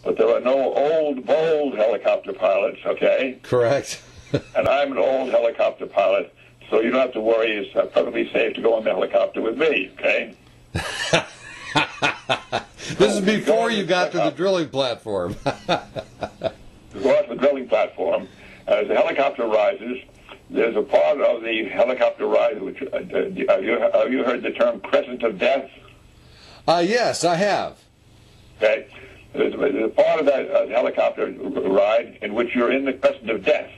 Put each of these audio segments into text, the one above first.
but there are no old, bold helicopter pilots, okay? Correct. And I'm an old helicopter pilot, so you don't have to worry. It's perfectly safe to go on the helicopter with me, okay? This is before you got to the drilling platform. Go out to the drilling platform. As the helicopter rises, there's a part of the helicopter rise which, have you heard the term crescent of death? Yes, I have. Okay. There's a part of that helicopter ride in which you're in the crescent of death.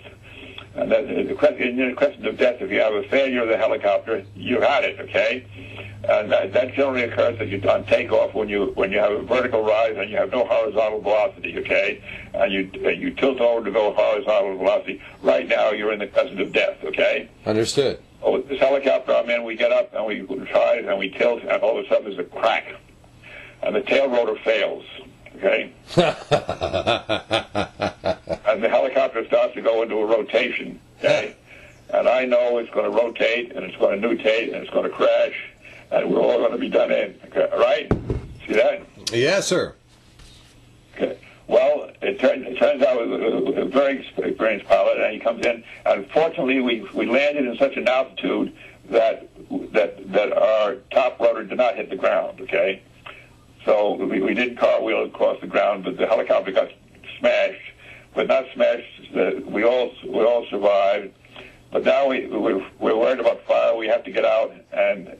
And in the crescent of death, if you have a failure of the helicopter, you had it, okay? And that generally occurs on takeoff when you have a vertical rise and you have no horizontal velocity, okay? And you tilt over to go horizontal velocity. Right now, you're in the crescent of death, okay? Understood. Oh, this helicopter I'm in, we get up and we try and we tilt, and all of a sudden there's a crack, and the tail rotor fails, okay? And the helicopter starts to go into a rotation, okay? And I know it's going to rotate, and it's going to nutate, and it's going to crash, and we're all going to be done in, okay? All right? See that? Yes, sir. Okay. Well, it turns out a very experienced pilot, and he comes in, and fortunately we landed in such an altitude that our top rotor did not hit the ground, okay? So we did cartwheel across the ground, but the helicopter got smashed, but not smashed. We all survived. But now we're worried about fire. We have to get out, and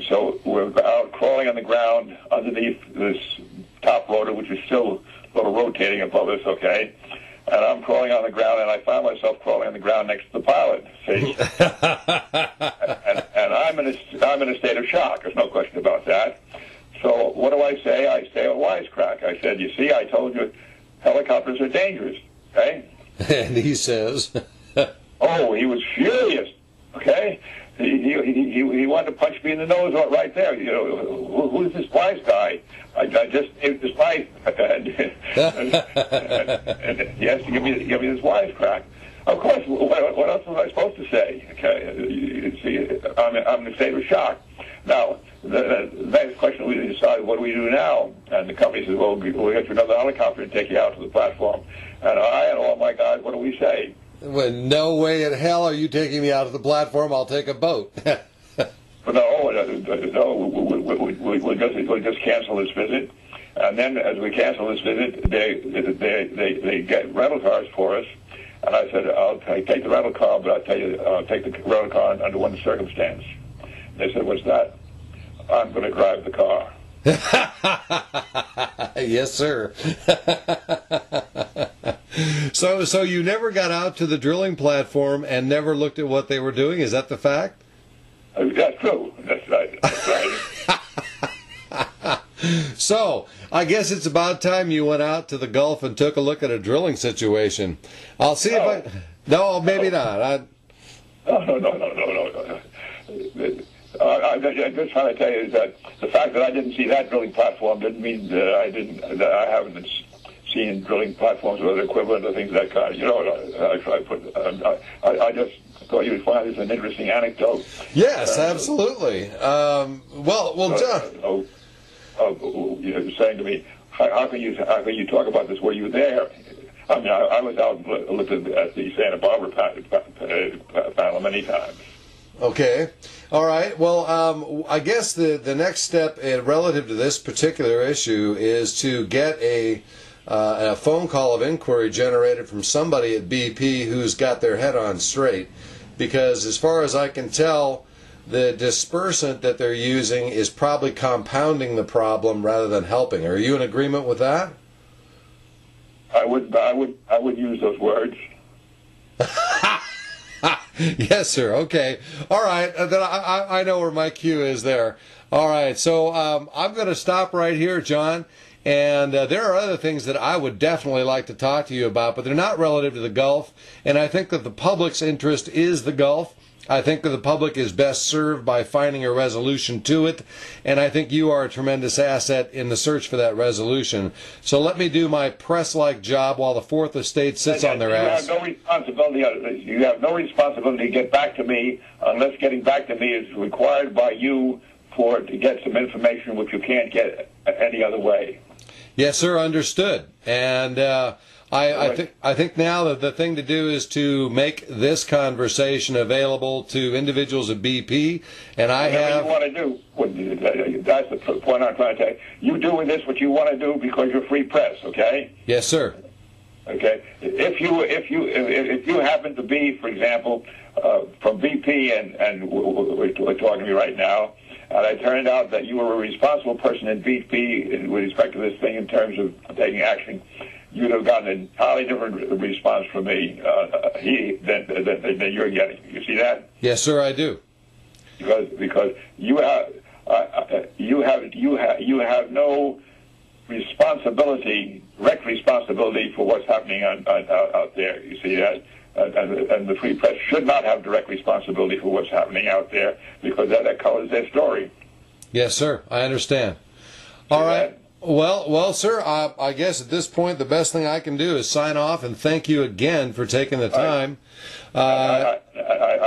so we're out crawling on the ground underneath this top rotor, which is still sort of rotating above us, okay? And I'm crawling on the ground, and I find myself crawling on the ground next to the pilot. See, and I'm in a state of shock. There's no question about that. So what do I say? I say a wisecrack. I said, "You see, I told you, helicopters are dangerous." Okay. And he says, "Oh, he was furious." Okay. He wanted to punch me in the nose right there. You know, who's this wise guy? I just saved his life, and he has to give me this wisecrack. Of course, what else was I supposed to say? Okay, you see, I'm in a state of shock. Now, the next question, we decided, what do we do now? And the company says, well, we'll get you another helicopter and take you out to the platform. And oh my God, what do we say? Well, no way in hell are you taking me out of the platform. I'll take a boat. No, we'll just cancel this visit. And then as we cancel this visit, they get rental cars for us. And I said, I'll take the rental car, but I'll tell you, I'll take the rental car under one circumstance. They said, what's that? I'm going to drive the car. Yes, sir. So you never got out to the drilling platform and never looked at what they were doing? Is that the fact? That's true. That's right. That's right. So, I guess it's about time you went out to the Gulf and took a look at a drilling situation. I'll see if I... No, maybe not. No. I'm just trying to tell you that the fact that I didn't see that drilling platform didn't mean that I haven't seen drilling platforms or other equivalent of things of that kind. You know, I just thought you would find this an interesting anecdote. Yes, absolutely. John. You're saying to me, how can you talk about this? Were you there? I mean, I was out and looked at the Santa Barbara panel many times. Okay. All right. Well, I guess the next step relative to this particular issue is to get a phone call of inquiry generated from somebody at BP who's got their head on straight. Because as far as I can tell, the dispersant that they're using is probably compounding the problem rather than helping. Are you in agreement with that? I would use those words. Yes, sir. Okay. All right. Then I know where my cue is there. All right. So I'm going to stop right here, John. And there are other things that I would definitely like to talk to you about, but they're not relative to the Gulf. And I think that the public's interest is the Gulf. I think that the public is best served by finding a resolution to it, and I think you are a tremendous asset in the search for that resolution. So let me do my press-like job while the Fourth Estate sits on their ass. You have no responsibility to get back to me unless getting back to me is required by you to get some information which you can't get any other way. Yes, sir. Understood. And I think now that the thing to do is to make this conversation available to individuals at BP. And I have. Whatever you want to do. That's the point I'm trying to take. You do with this what you want to do because you're free press. Okay. Yes, sir. Okay. If you happen to be, for example, from BP and we're talking to me right now, and it turned out that you were a responsible person in BP with respect to this thing in terms of taking action, you'd have gotten an entirely different response from me than you're getting. You see that? Yes, sir, I do. Because you have no responsibility, direct responsibility for what's happening out there. You see that? And the free press should not have direct responsibility for what's happening out there because that colors their story. Yes, sir. I understand. All right. Well, sir, I guess at this point the best thing I can do is sign off and thank you again for taking the time. I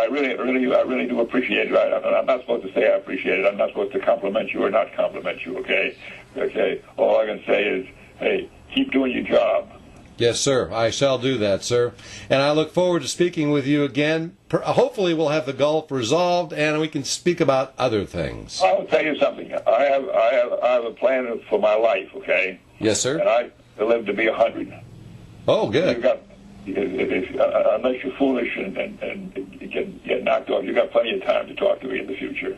really do appreciate it. I'm not supposed to say I appreciate it. I'm not supposed to compliment you or not compliment you. Okay. All I can say is, hey, keep doing your job. Yes, sir. I shall do that, sir. And I look forward to speaking with you again. Hopefully we'll have the Gulf resolved and we can speak about other things. I'll tell you something. I have a plan for my life, okay? Yes, sir. And I live to be 100. Oh, good. Unless you're foolish and get knocked off, you've got plenty of time to talk to me in the future.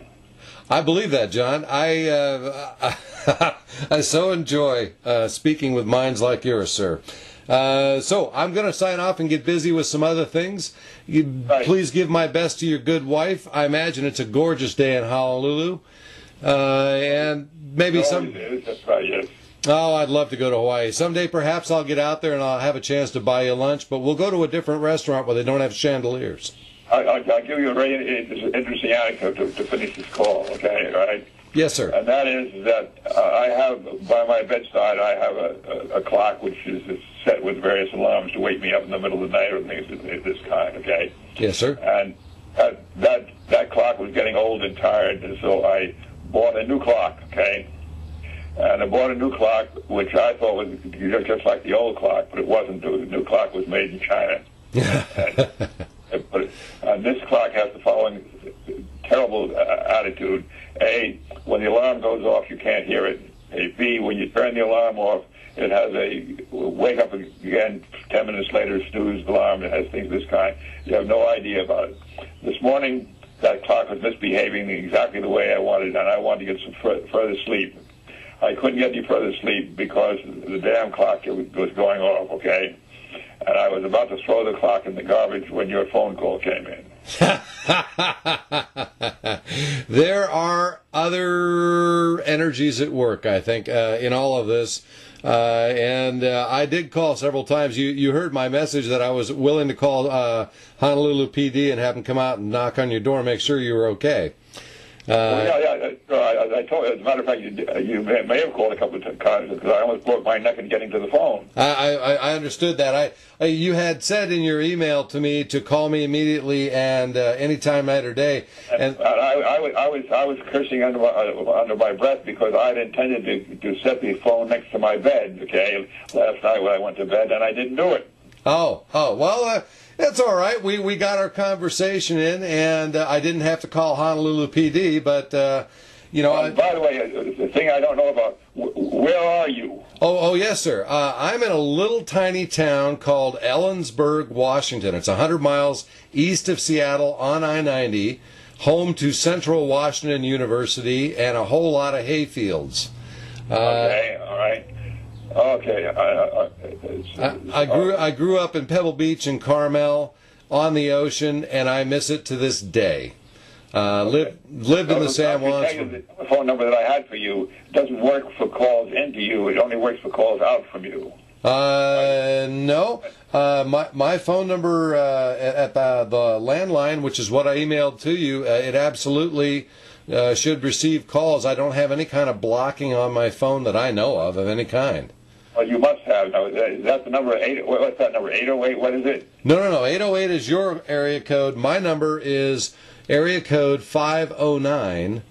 I believe that, John. I so enjoy speaking with minds like yours, sir. So I'm going to sign off and get busy with some other things. Please give my best to your good wife. I imagine it's a gorgeous day in Honolulu. And maybe some... That's right, yes. Oh, I'd love to go to Hawaii. Someday perhaps I'll get out there and I'll have a chance to buy you lunch, but we'll go to a different restaurant where they don't have chandeliers. I'll give you a very interesting anecdote to finish this call, okay? All right? Yes, sir. And that is that I have, by my bedside, I have a clock which is set with various alarms to wake me up in the middle of the night or things of this kind, okay? Yes, sir. And that clock was getting old and tired, and so I bought a new clock, okay? And I bought a new clock, which I thought was just like the old clock, but it wasn't. The new clock was made in China. And this clock has the following terrible attitude. A, when the alarm goes off, you can't hear it. B, when you turn the alarm off, it has a wake up again 10 minutes later, snooze alarm. It has things of this kind. You have no idea about it. This morning, that clock was misbehaving exactly the way I wanted, and I wanted to get some further sleep. I couldn't get any further sleep because the damn clock was going off, okay? And I was about to throw the clock in the garbage when your phone call came in. There are other energies at work, I think, in all of this. And I did call several times. You heard my message that I was willing to call Honolulu PD and have them come out and knock on your door and make sure you were okay. I told you, as a matter of fact, you may have called a couple of times because I almost broke my neck in getting to the phone. I understood that. You had said in your email to me to call me immediately and any time, night or day. And I was cursing under my breath because I had intended to set the phone next to my bed. Okay, last night when I went to bed, and I didn't do it. Well. That's all right. We got our conversation in, and I didn't have to call Honolulu PD, but, you know... by the way, the thing I don't know about, where are you? Oh, yes, sir. I'm in a little tiny town called Ellensburg, Washington. It's 100 miles east of Seattle on I-90, home to Central Washington University and a whole lot of hayfields. Okay, all right. Okay. I grew up in Pebble Beach and Carmel on the ocean, and I miss it to this day. Lived in the San Juan. The phone number that I had for you doesn't work for calls into you. It only works for calls out from you. No. My phone number at the landline, which is what I emailed to you, it absolutely should receive calls. I don't have any kind of blocking on my phone that I know of any kind. Well, you must have. Now, is that the number? What's that number? 808? What is it? No. 808 is your area code. My number is area code 509